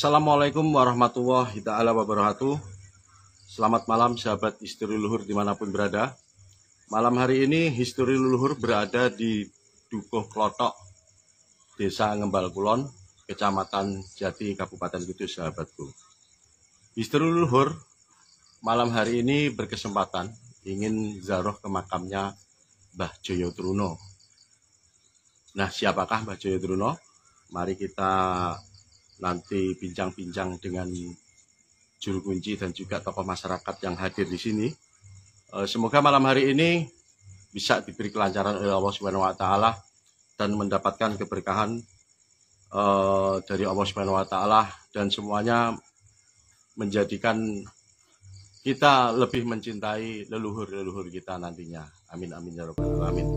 Assalamualaikum warahmatullahi ta'ala wabarakatuh. Selamat malam sahabat Histori Luhur dimanapun berada. Malam hari ini Histori Luhur berada di Dukuh Klothok, Desa Ngembal Kulon, Kecamatan Jati, Kabupaten Kudus, sahabatku. Histori Luhur malam hari ini berkesempatan ingin ziarah ke makamnya Mbah Joyo Truno. Nah, siapakah Mbah Joyo Truno? Mari kita nanti bincang-bincang dengan juru kunci dan juga tokoh masyarakat yang hadir di sini. Semoga malam hari ini bisa diberi kelancaran oleh Allah Subhanahu wa taala dan mendapatkan keberkahan dari Allah Subhanahu wa taala, dan semuanya menjadikan kita lebih mencintai leluhur-leluhur kita nantinya. Amin amin ya rabbal alamin.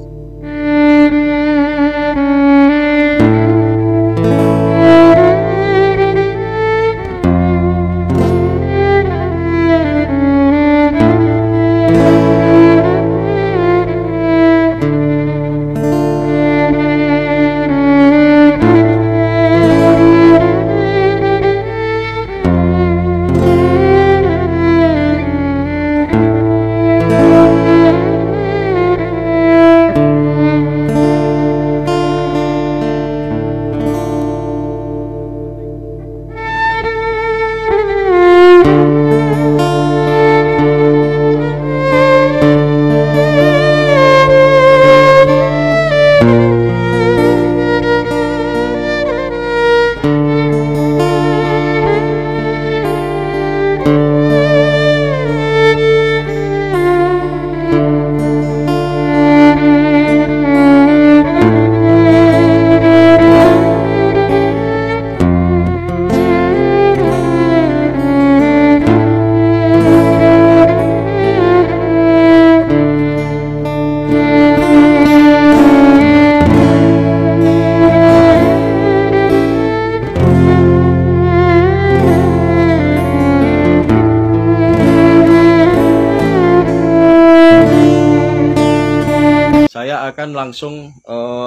Saya akan langsung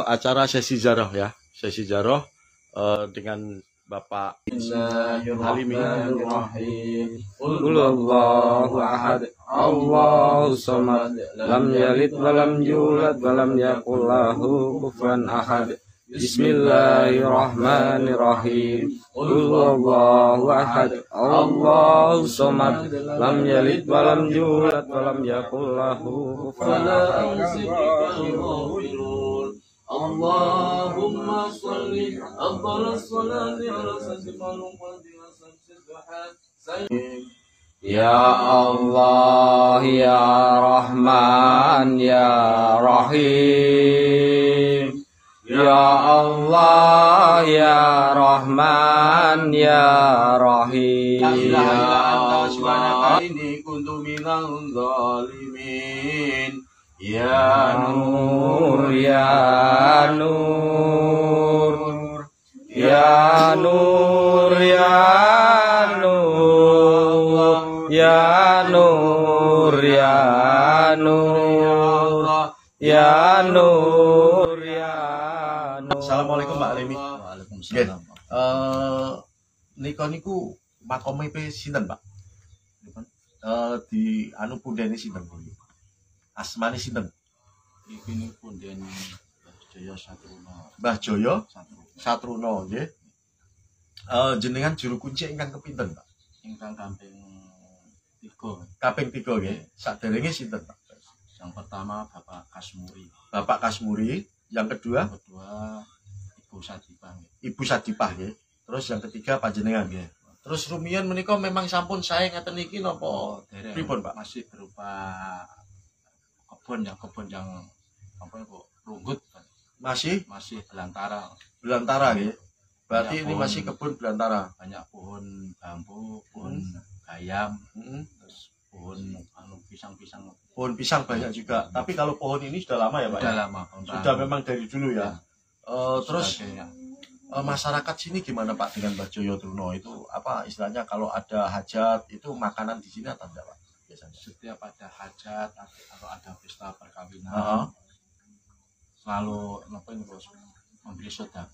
acara sesi ziarah ya, sesi ziarah dengan Bapak Halimi. Qul Allahu ahad, Allahu samad, lam yalid wa lam yulad wa lam yakul lahu kufuwan ahad. Bismillahirrahmanirrahim. Qul Allahu ahad, Allahu samad, lam yalid wa lam yulad wa lam yakul lahu kufuwan ahad. Allahumma sholli afdal sholati ala sayyidina Muhammad. Ya Allah, ya Rahman, ya Rahim. Ya Allah, ya Rahman, ya Rahim. La ilaha illa anta subhanaka inni kuntu minal zalimin. Ya Nur, Ya Nur, Ya Nur, Ya Nur, Ya Nur, Ya Nur, Ya Nur, Ya Nur. Assalamualaikum Mbak Halimi. Waalaikumsalam. Nika niku makome pe sinten, Pak? Di anu pundene sinten kuwi? Asmane sinten? Iki niku punden Jaya Satruno. Mbah Joyo Satruno nggih. Jenengan juru kunci ingkang kepinten, Pak? Ingkang kaping 3. Kaping 3 nggih. Saderenge sinten, Pak? Yang pertama Bapak Kasmuri. Bapak Kasmuri, yang kedua Yang kedua Ibu Sadipah. Ibu Sadipah nggih. Terus yang ketiga panjenengan nggih. Terus rumiyin menika memang sampun sae ngeten niki napa pripun, Pak? Masih berupa kebun yang apa itu runggut, Masih masih belantara, belantara nggih. Berarti Banyak ini pohon. masih kebun belantara. banyak pohon bambu, pohon gayam, Heeh. terus pohon pisang-pisang. Pohon pisang banyak juga. Tapi kalau pohon ini sudah lama ya, Pak? Sudah Ya? lama, pohon Sudah bambu. memang dari dulu ya. Terus Sebagainya. masyarakat sini gimana, Pak, dengan Mbah Joyo Truno itu apa istilahnya kalau ada hajat itu makanan di sini atau enggak, Pak? Biasanya. Setiap ada hajat atau ada pesta perkawinan, Heeh. selalu memberi sedekah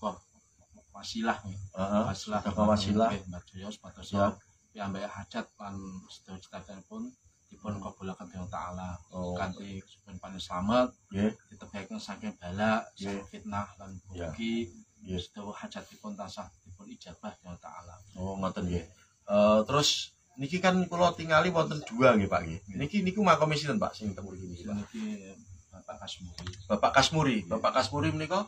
wasilah nih. Heeh. Wasilah Sedekah wasilah. Mbak Joyo sepatus Ya. piyambake hajat lan sedaya cita-citanipun dipun kabulaken dening Ta'ala. Oh. Kanthi supaya paling slamet, Nggih. ditebaikaken saking bala, Nggih. saking fitnah lan Ya. mugi Nggih. sedaya hajatipun tansah dipun ijabah dening Ta'ala. Oh, ngoten nggih. Terus niki kan kula tingali wonten 2 nggih Pak nggih. Niku makome sinten Pak sing teng mriki niki Pak? Niki Bapak Kasmuri. Bapak Kasmuri. Bapak Kasmuri menika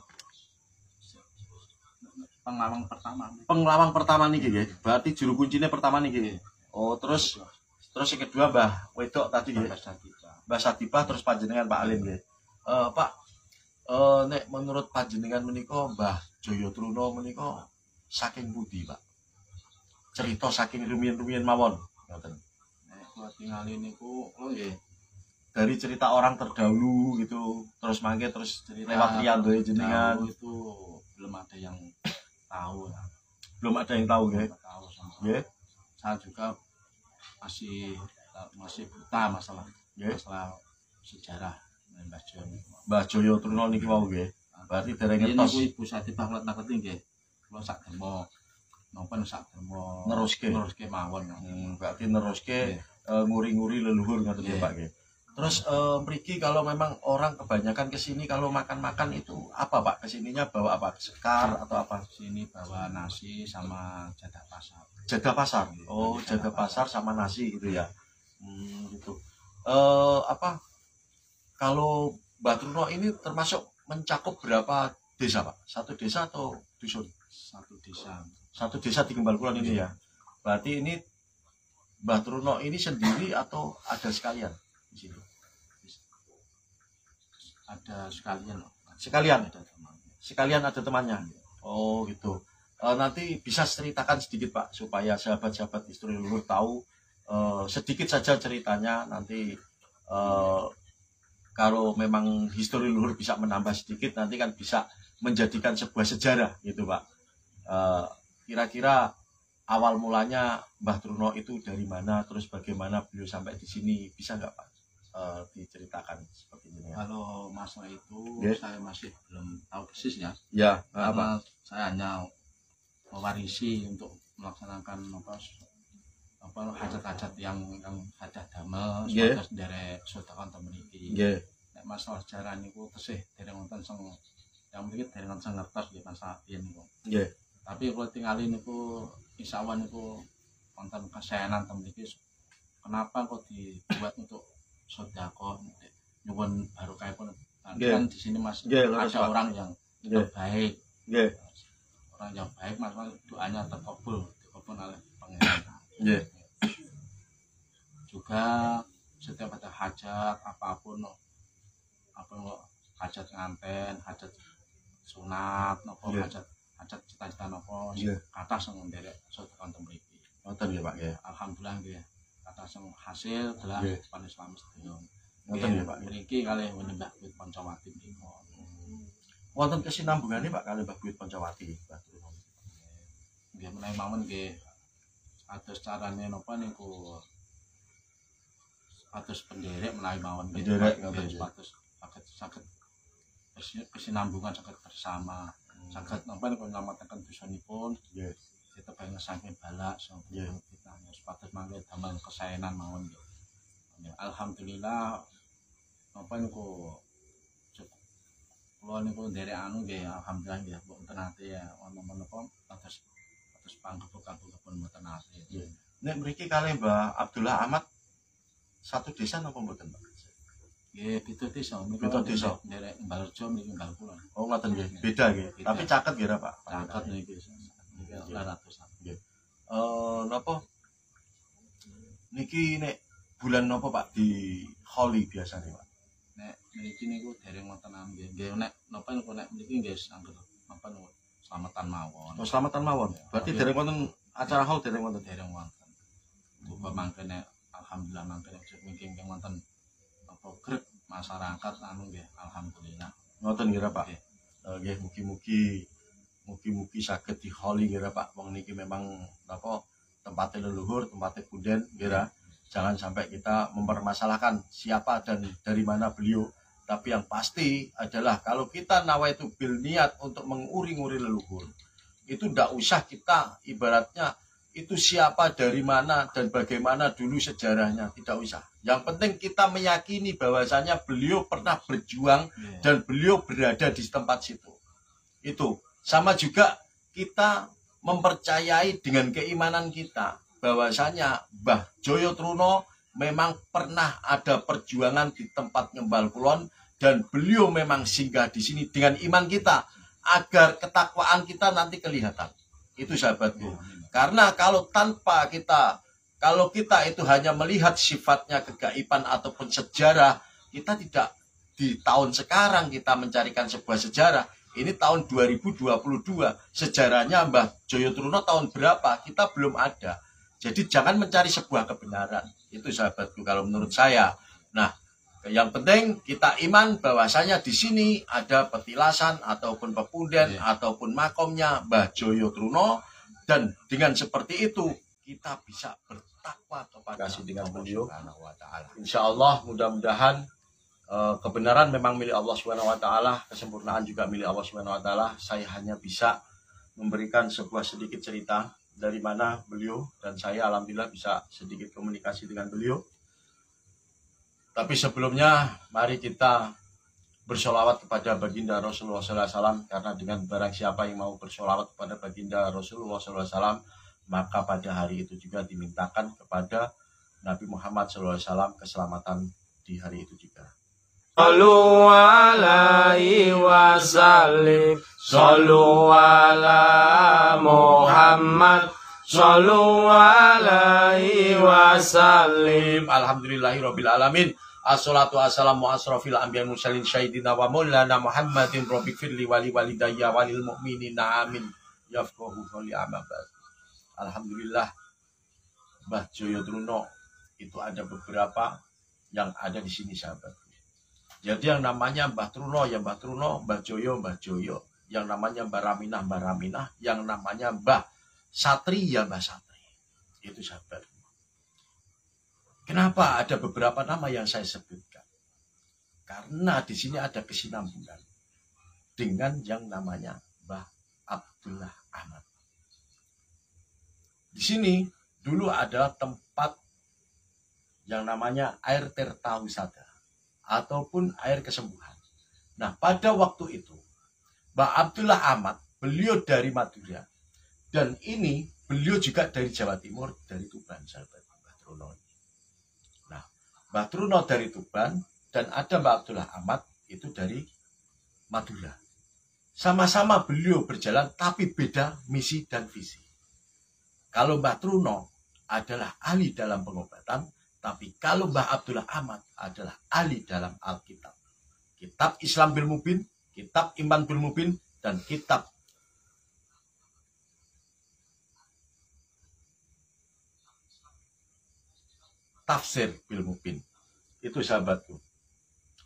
Penglawang pertama. penglawang pertama niki nggih. Berarti juru kuncinya pertama niki. Oh, terus yang kedua Mbah Wedok tadi nggih. Mbah Satipah terus panjenengan Pak Alim nggih. Pak, nek menurut panjenengan menika Mbah Joyo Truno menika saking pundi, Pak? Cerita saking rumiyin-rumiyin mawon. Ngoten. Nek kula tingali niku nggih Dari cerita orang terdahulu gitu, terus mangke terus cerita lewat riyandoe jenengan. jauh itu belum ada yang tahu ya. Belum ada yang tahu nggih. Belum tahu sama. Nggih. Saya juga masih buta masalah Nggih. masalah sejarah Mbah Jon. Mbah Joyo Truno niki wau nggih. Berarti dereng Ini ngertos. Ibu Satipah kula ngerti nggih. Kula sak derma napa sak derma Neruske. mawon. Berarti neruske nguri-nguri leluhur ngoten nggih Pak nggih. Terus mriki kalau memang orang kebanyakan kesini kalau makan-makan itu apa Pak? Kesininya bawa apa? Sekar atau apa? Sini bawa nasi sama jadah pasar. Jaga pasar. Oh, jaga pasar sama nasi gitu ya. Gitu. Apa? Kalau Mbah Truno ini termasuk mencakup berapa desa Pak? Satu desa atau dusun? Satu desa. Satu desa di Kembal Kulon ini ya. Berarti ini Mbah Truno ini sendiri atau ada sekalian di sini? Ada sekalian. Sekalian. Ada teman. Sekalian ada temannya. Oh gitu. Nanti bisa ceritakan sedikit Pak supaya sahabat-sahabat Histori Leluhur tahu sedikit saja ceritanya. Nanti kalau memang Histori Leluhur bisa menambah sedikit nanti kan bisa menjadikan sebuah sejarah gitu Pak. Kira-kira awal mulanya Mbah Truno itu dari mana, terus bagaimana beliau sampai di sini, bisa nggak Pak diceritakan seperti ini? Kalau masalah itu Yes. saya masih belum tahu persisnya. Ya, Karena saya hanya mewarisi untuk melaksanakan apa hajat-hajat yang hajat damel Yeah. sebatas dari sodakan temen iki. Nggih. Nek masalah sejarah niku tesih dereng wonten sing yang mriki dereng wonten sing ngertos nggih masalah yen niku. Nggih. Tapi kalau tinggalin niku insyaallah niku wonten kesayangan temen iki. Kenapa kok dibuat untuk sedekah nyuwun barokahipun. Nggih. Kan di sini Mas Nggih, leres, ada Pak. orang yang Nggih. baik. Nggih. Orang yang baik Mas doanya terkabul oleh Pangeran. Nggih. Juga setiap ada hajat apapun hajat nganten, hajat sunat, nopo Nggih. hajat cita-cita nopo Nggih. kata sing nderek sedekah mriki. Ngoten nggih Pak nggih. Alhamdulillah nggih. Kata sing hasil adalah Nggih. paling selamat sedoyo. Ngoten nggih Pak. Mriki kalih Mbah Buyut Pancawati menika. Wonten kesinambungane Pak kali Mbah Buyut Pancawati, Mbah Truno. Nggih menawi mawon nggih atus carane napa niku atus penderek menawi mawon nggih. Penderek, Nggih, ngoten, nggih. atus saged kesinambungan saged bersama. Saged napa niku nyelametken dosanipun Nggih. ditebaken saking balak Nggih. saking fitnah sepatus mangke damel kesaenan mawon nggih. Ya, alhamdulillah napa niku cukup kula niku nderek anu nggih alhamdulillah nggih mboten nate ya wonten menapa atus panggebuk-gebuk mboten nate. Nggih. Nek mriki kali Mbah Abdullah Ahmad satu desa napa mboten Pak? Nggih beda desa Beda desa. nderek Mbalrejo niki Mbalkulon. Oh ngoten nggih. Beda nggih. Beda. Tapi caket nggih Pak. Caket niki niki ratusan. Napa niki nek bulan napa Pak di Holi biasanya Pak? Nek mriki niku dereng wonten nggih. Nggih nek napa niku nek mriki nggih angger napa niku selamatan mawon. Oh selamatan mawon. Berarti Nggih. dereng wonten acara hol dereng wonten. Dereng wonten. Muga mangkene alhamdulillah mangkene mungkin wonten apa grek masyarakat anu nggih alhamdulillah. Ngoten nggih Pak. Nggih. Nggih mugi-mugi saged di Holi nggih Pak. Wong niki memang napa tempatnya leluhur, tempatnya punden nggih Ra. Jangan sampai kita mempermasalahkan siapa dan dari mana beliau. Tapi yang pasti adalah kalau kita nawaitu bil niat untuk menguri-nguri leluhur, Itu tidak usah kita ibaratnya itu siapa, dari mana, dan bagaimana dulu sejarahnya. Tidak usah. Yang penting kita meyakini bahwasanya beliau pernah berjuang dan beliau berada di tempat situ. Itu. Sama juga kita mempercayai dengan keimanan kita bahwasanya Mbah Joyo Truno memang pernah ada perjuangan di tempat Ngembal Kulon dan beliau memang singgah di sini dengan iman kita agar ketakwaan kita nanti kelihatan. Itu sahabatku. Karena kalau kita itu hanya melihat sifatnya kegaiban ataupun sejarah, kita tidak di tahun sekarang kita mencarikan sebuah sejarah. Ini tahun 2022, sejarahnya Mbah Joyo Truno tahun berapa, kita belum ada. Jadi jangan mencari sebuah kebenaran. Itu sahabatku kalau menurut saya. Nah, yang penting kita iman bahwasanya di sini ada petilasan ataupun pepunden ataupun makomnya Mbah Joyo Truno, dan dengan seperti itu kita bisa bertakwa kepada dengan beliau. Insya Allah mudah-mudahan kebenaran memang milik Allah SWT, kesempurnaan juga milik Allah SWT. Saya hanya bisa memberikan sebuah sedikit cerita dari mana beliau dan saya alhamdulillah bisa sedikit komunikasi dengan beliau. Tapi sebelumnya mari kita bersolawat kepada baginda Rasulullah SAW, karena dengan barang siapa yang mau bersolawat kepada baginda Rasulullah SAW, maka pada hari itu juga dimintakan kepada Nabi Muhammad SAW keselamatan di hari itu juga. Sallu alaihi wasallim, sallu ala Muhammad, sallu alaihi wasallim. Alhamdulillahirabbil alamin. Assalatu wassalamu asrofil anbiya'i mursalin syahidina wa maulana Muhammadin rabbik firli wali walidayya walil mu'minina amin. Yafqahu qawli amma ba'd. Alhamdulillah, Mbah Joyo Truno itu ada beberapa yang ada di sini sahabat. Jadi yang namanya Mbah Truno ya Mbah Truno, Mbah Joyo Mbah Joyo, yang namanya Mbah Raminah Mbah Raminah, yang namanya Mbah Satri ya Mbah Satri. Itu sahabat. Kenapa ada beberapa nama yang saya sebutkan? Karena di sini ada kesinambungan dengan yang namanya Mbah Abdullah Ahmad. Di sini dulu ada tempat yang namanya air Tirta Wisata ataupun air kesembuhan. Nah, pada waktu itu Mbah Abdullah Ahmad, beliau dari Madura, dan ini beliau juga dari Jawa Timur, dari Tuban, sahabat Mbah Truno. Nah, Mbah Truno dari Tuban dan ada Mbah Abdullah Ahmad itu dari Madura. Sama-sama beliau berjalan tapi beda misi dan visi. Kalau Mbah Truno adalah ahli dalam pengobatan, tapi kalau Mbah Abdullah Ahmad adalah ahli dalam Alkitab. Kitab Islam bil Mubin, Kitab Iman bil Mubin, dan Kitab Tafsir bil Mubin. Itu sahabatku.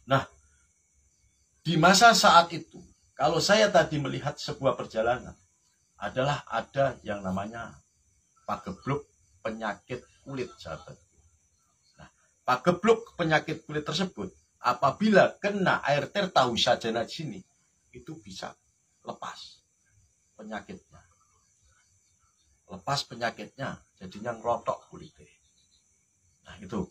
Nah, di masa saat itu, kalau saya tadi melihat sebuah perjalanan, adalah ada yang namanya pagebluk penyakit kulit, sahabat. Pagebluk penyakit kulit tersebut apabila kena air Tirta Wisata di sini itu bisa lepas penyakitnya. Lepas penyakitnya jadinya ngelotok kulitnya. Nah itu.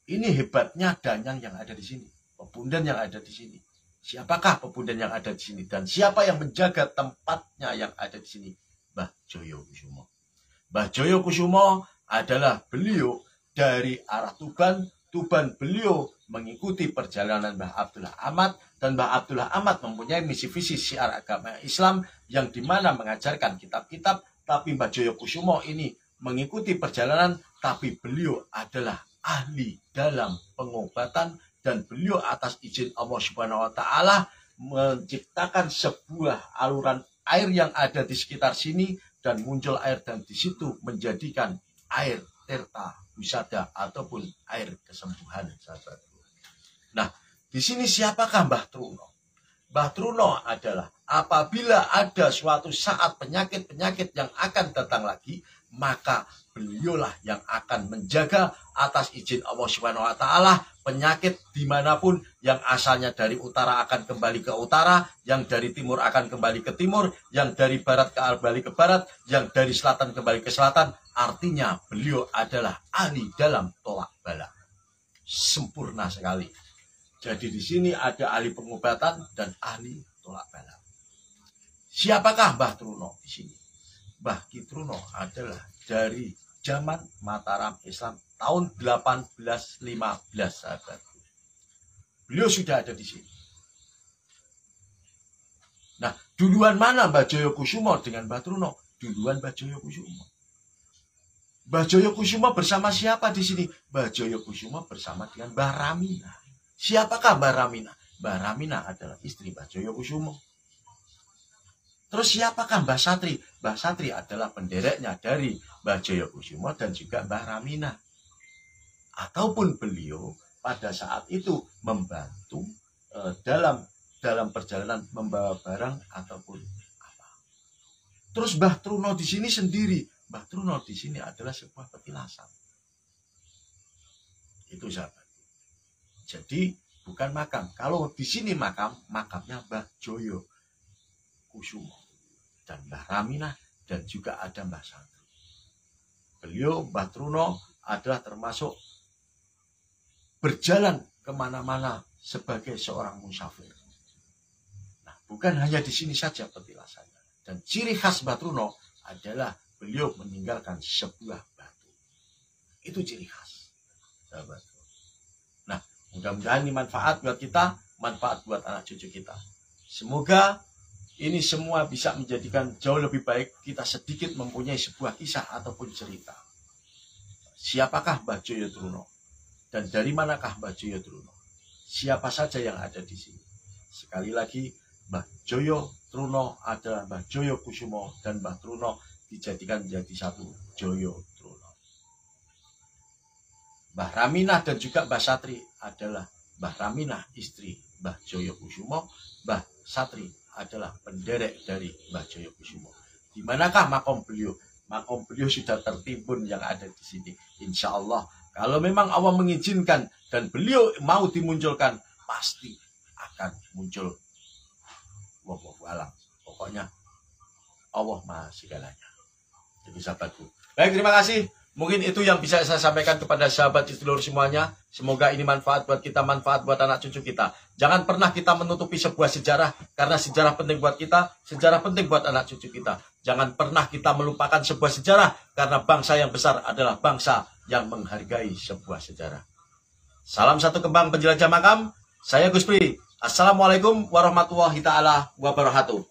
Ini hebatnya danyang yang ada di sini, pepunden yang ada di sini. Siapakah pepunden yang ada di sini dan siapa yang menjaga tempatnya yang ada di sini? Mbah Joyo Kusumo. Mbah Joyo Kusumo adalah beliau dari arah Tuban. Tuban beliau mengikuti perjalanan Mbah Abdullah Ahmad, dan Mbah Abdullah Ahmad mempunyai misi visi syiar agama Islam yang dimana mengajarkan kitab-kitab, tapi Mbah Joyo Kusumo ini mengikuti perjalanan, tapi beliau adalah ahli dalam pengobatan dan beliau atas izin Allah Subhanahu wa taala menciptakan sebuah aluran air yang ada di sekitar sini dan muncul air, dan di situ menjadikan air Tirta Wisata ataupun air kesembuhan, sahabatku. Nah, di sini siapakah Mbah Truno? Mbah Truno adalah apabila ada suatu saat penyakit-penyakit yang akan datang lagi, maka beliaulah yang akan menjaga atas izin Allah Subhanahu wa taala penyakit dimanapun, yang asalnya dari utara akan kembali ke utara, yang dari timur akan kembali ke timur, yang dari barat kembali ke barat, yang dari selatan kembali ke selatan. Artinya beliau adalah ahli dalam tolak bala. Sempurna sekali. Jadi di sini ada ahli pengobatan dan ahli tolak bala. Siapakah Mbah Truno di sini? Mbah Truno adalah dari zaman Mataram Islam tahun 1815, sahabat. Beliau sudah ada di sini. Nah, duluan mana Mbah Joyokusumo dengan Mbah Truno? Duluan Mbah Joyokusumo. Mbah Joyokusumo bersama siapa di sini? Mbah Joyokusumo bersama dengan Mbah Ramina. Siapakah Mbah Ramina? Mbah Ramina adalah istri Mbah Joyokusumo. Terus siapakah Mbah Satri? Mbah Satri adalah pendereknya dari Mbah Joyokusumo dan juga Mbah Ramina. Ataupun beliau pada saat itu membantu dalam perjalanan membawa barang ataupun apa. Terus Mbah Truno di sini sendiri. Mbah Truno di sini adalah sebuah petilasan. Itu sahabat. Jadi bukan makam. Kalau di sini makamnya Mbah Joyokusumo dan Mbah Ramina dan juga ada Mbah Satri. Beliau Mbah Truno adalah termasuk berjalan kemana-mana sebagai seorang musafir. Nah, bukan hanya di sini saja petilasannya. Dan ciri khas Mbah Truno adalah beliau meninggalkan sebuah batu. Itu ciri khas, sahabat. Nah, mudah-mudahan ini manfaat buat kita, manfaat buat anak cucu kita. Semoga ini semua bisa menjadikan jauh lebih baik kita sedikit mempunyai sebuah kisah ataupun cerita. Siapakah Mbah Joyo Truno? Dan dari manakah Mbah Joyo Truno? Siapa saja yang ada di sini? Sekali lagi, Mbah Joyo Truno adalah Mbah Joyokusumo dan Mbah Truno dijadikan menjadi satu Joyo Truno. Mbah Raminah dan juga Mbah Satri adalah Mbah Raminah istri Mbah Joyokusumo, Mbah Satri adalah penderek dari Mbah Joyokusumo. Di manakah makom beliau? Makom beliau sudah tertimbun yang ada di sini. Insya Allah, kalau memang Allah mengizinkan dan beliau mau dimunculkan, pasti akan muncul. Wallahu a'lam. Pokoknya Allah Maha segalanya. Jadi sahabatku. Baik, terima kasih. Mungkin itu yang bisa saya sampaikan kepada sahabat Istiluhur semuanya. Semoga ini manfaat buat kita, manfaat buat anak cucu kita. Jangan pernah kita menutupi sebuah sejarah, karena sejarah penting buat kita, sejarah penting buat anak cucu kita. Jangan pernah kita melupakan sebuah sejarah, karena bangsa yang besar adalah bangsa yang menghargai sebuah sejarah. Salam satu kembang penjelajah makam. Saya Gus Pri. Assalamualaikum warahmatullahi taala wabarakatuh.